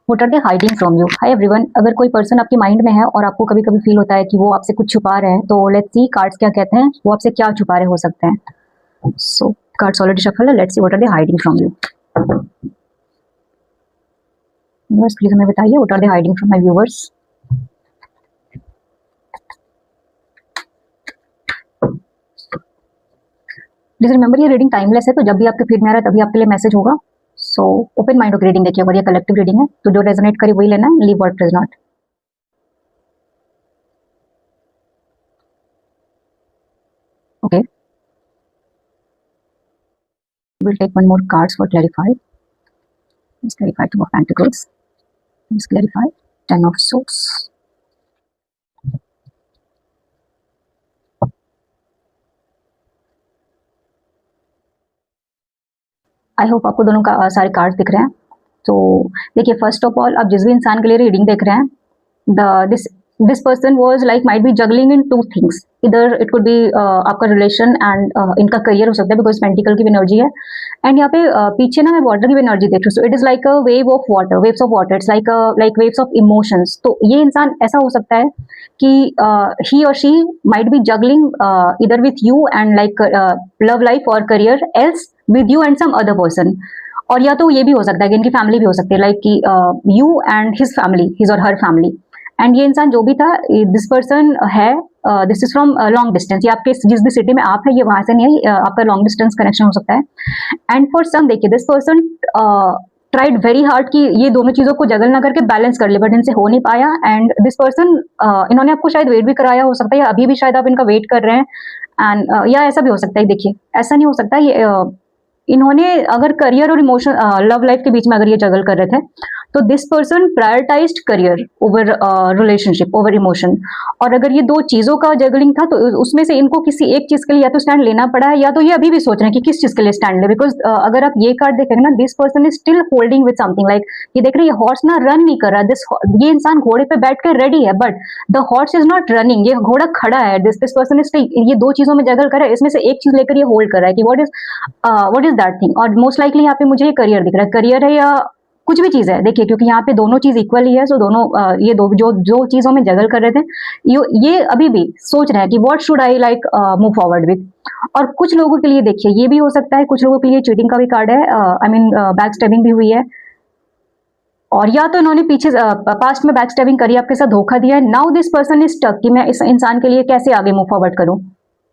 What are they hiding from you. Hi everyone, अगर कोई person आपके माइंड में है और आपको कभी कभी फील होता है कि वो आपसे कुछ छुपा रहे हैं, तो लेट्स सी कार्ड्स क्या कहते हैं, वो आपसे क्या छुपा रहे हो सकते हैं। सो कार्ड्स ऑलरेडी शफल है, let's see what are they hiding from you. बस प्लीज हमें बताइए what are they hiding from my viewers. Please remember ये रीडिंग टाइमलेस है, तो जब भी आपके फीड में आ रहा है तभी आपके लिए मैसेज होगा। सो ओपन माइंड होकर रीडिंग देखिए, अगर ये कलेक्टिव रीडिंग है तो जो रेजोनेट करे वही लेना है, leave what does not. Okay, we'll take one more cards for clarify. Let's clarify two of pentacles. Let's clarify 10 of swords. I hope आपको दोनों का सारे कार्ड दिख रहे हैं। तो देखिए, फर्स्ट ऑफ ऑल आप जिस भी इंसान के लिए रीडिंग देख रहे हैं, this person was like might be juggling in two things. इधर इट कुड बी आपका रिलेशन एंड इनका करियर हो सकता है, बिकॉज पेंटिकल की भी एनर्जी है। एंड यहाँ पे पीछे ना मैं वाटर की भी एनर्जी देख रही हूँ। So it is like a wave of water, waves of water, it's like waves of emotions. तो ये इंसान ऐसा हो सकता है कि ही और शी माइट बी जगलिंग इधर with you and like love life और career, else with you and some other person. और या तो ये भी हो सकता है कि इनकी फैमिली भी हो सकती है, लाइक कि you and his family, his और हर फैमिली। एंड ये इंसान जो भी था, दिस पर्सन है, this is from long distance. ये आपके जिस भी सिटी में आप है, ये वहां से नहीं है, आपका लॉन्ग डिस्टेंस कनेक्शन हो सकता है। एंड फॉर सम देखिए, this person tried very hard कि ये दोनों चीजों को जगल ना करके बैलेंस कर ले, बट इनसे हो नहीं पाया। एंड दिस पर्सन, इन्होंने आपको शायद वेट भी कराया हो सकता है, या अभी भी शायद आप इनका वेट कर रहे हैं। एंड या ऐसा भी हो सकता है, देखिए ऐसा नहीं हो सकता ये इन्होंने अगर करियर और इमोशन लव लाइफ के बीच में अगर ये जगल कर रहे थे, तो this person prioritised career over relationship over emotion. और अगर ये दो चीजों का जगलिंग था, तो उसमें से इनको किसी एक चीज के लिए या तो स्टैंड लेना पड़ा है, या तो ये अभी भी सोच रहे हैं कि किस चीज के लिए स्टैंड ले। बिकॉज अगर आप ये कार्ड देखेंगे ना, this person is still holding with something. Like ये देख रहे हैं, ये हॉर्स ना रन नहीं कर रहा, ये इंसान घोड़े पे बैठ कर रेडी है, but the horse is not running. ये घोड़ा खड़ा है। दिस पर्सन इज स्टिल ये दो चीजों में जगल कर रहा है, इसमें से एक चीज लेकर ये होल्ड कर रहा है कि व्हाट इज दैट थिंग। और मोस्ट लाइकली यहाँ पे मुझे ये करियर दिख रहा है, करियर है या कुछ भी चीज है। देखिए, क्योंकि यहाँ पे दोनों चीज इक्वल ही है, सो दोनों ये दो जो चीजों में जगल कर रहे थे, ये अभी भी सोच रहे हैं कि what should I like move forward with. और कुछ लोगों के लिए देखिए, ये भी हो सकता है, कुछ लोगों के लिए चीटिंग का भी कार्ड है, आई मीन बैक स्टैबिंग भी हुई है। और या तो इन्होंने पीछे पास्ट में बैक स्टैबिंग करी, आपके साथ धोखा दिया है। Now this person is stuck कि मैं इस इंसान के लिए कैसे आगे मूव फॉरवर्ड करूं।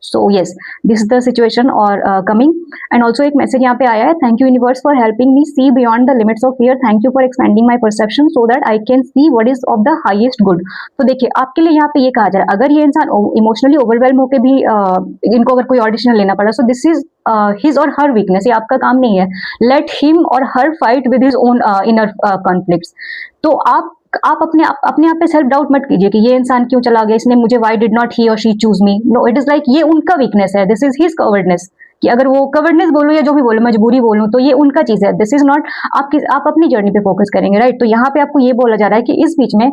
So yes, this is the situation और कमिंग। एंड ऑल्सो एक मैसेज यहाँ पे आया है, thank you universe for helping me see beyond the limits of fear, thank you for expanding my perception so that I can see what is of the highest good. तो देखिए, आपके लिए यहाँ पे ये कहा जा रहा है, अगर ये इंसान इमोशनली ओवरवेल्म होकर भी इनको अगर कोई ऑडिशन लेना पड़ा, सो दिस इज हिज और हर वीकनेस, ये आपका काम नहीं है। लेट हिम और her fight with his own inner conflicts. तो आप अपने आप पे सेल्फ डाउट मत कीजिए कि ये इंसान क्यों चला गया, इसने मुझे, व्हाई डिड नॉट ही और she choose me. No, it is like ये उनका वीकनेस है, दिस इज हिज कवर्डनेस। कि अगर वो कवर्डनेस बोलूं या जो भी बोलूं, मजबूरी बोलूं, तो ये उनका चीज है, दिस इज नॉट आप अपनी जर्नी पे फोकस करेंगे, राइट। तो यहाँ पे आपको ये बोला जा रहा है कि इस बीच में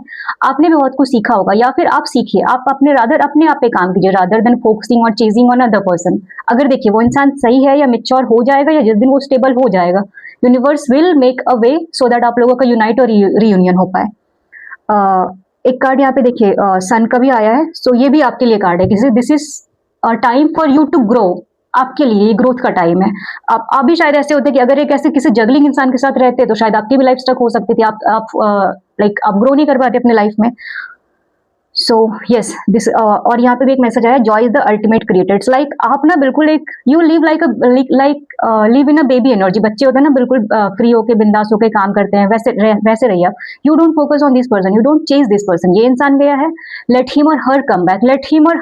आपने भी बहुत कुछ सीखा होगा, या फिर आप सीखिए, आप अपने अपने आप पे काम कीजिए, रादर देन फोकसिंग और चेजिंग ऑन अदर पर्सन। अगर देखिए वो इंसान सही है या मेच्योर हो जाएगा, या जिस दिन वो स्टेबल हो जाएगा, universe will make a way so that आप लोगों का यूनाइट और रियूनियन हो पाए। एक कार्ड यहाँ पे देखिए, सन का भी आया है। सो ये भी आपके लिए कार्ड है कि this is time for you to grow. आपके लिए ये ग्रोथ का टाइम है। आप भी शायद ऐसे होते कि अगर एक ऐसे किसी जगलिंग इंसान के साथ रहते, तो शायद आपकी भी लाइफ स्टक हो सकती थी, आप ग्रो नहीं कर पाते अपने लाइफ में। सो यस, दिस और यहाँ पे भी एक मैसेज आया, Joy is the ultimate creator. It's like आप ना बिल्कुल एक you live like live in a baby energy. बच्चे होते हैं ना, बिल्कुल फ्री होके बिंदास होके काम करते हैं, वैसे रहिए आप। You don't focus on this person, you don't chase this person. ये इंसान गया है, लेट हिम और हर कम बैक, लेट हिम और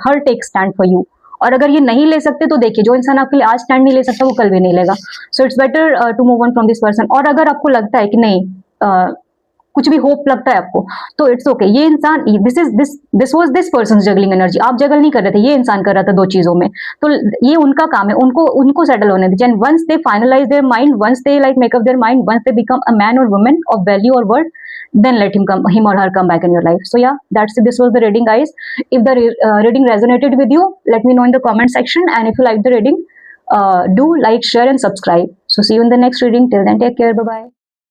हर टेक स्टैंड फॉर यू। और अगर ये नहीं ले सकते, तो देखिए जो इंसान आपके लिए आज स्टैंड नहीं ले सकता, वो कल भी नहीं लेगा। So it's better to move on from this person. और अगर आपको लगता है कि नहीं, कुछ भी होप लगता है आपको, तो इट्स ओके। ये इंसान, this was this person juggling energy. आप जगल नहीं कर रहे थे, ये इंसान कर रहा था दो चीजों में। तो ये उनका काम है, उनको सेटल होने दीजिए। And once they finalise their mind, once they like make up their mind, once they become a man और वुमेन ऑफ वैल्यू और worth, then let him or her come back in your life. So yeah, this was the reading, guys. If the reading resonated with you, let me know in the comment section. And if you like the reading, do like, share and subscribe. So see you in the next reading. Till then, take care. Bye bye.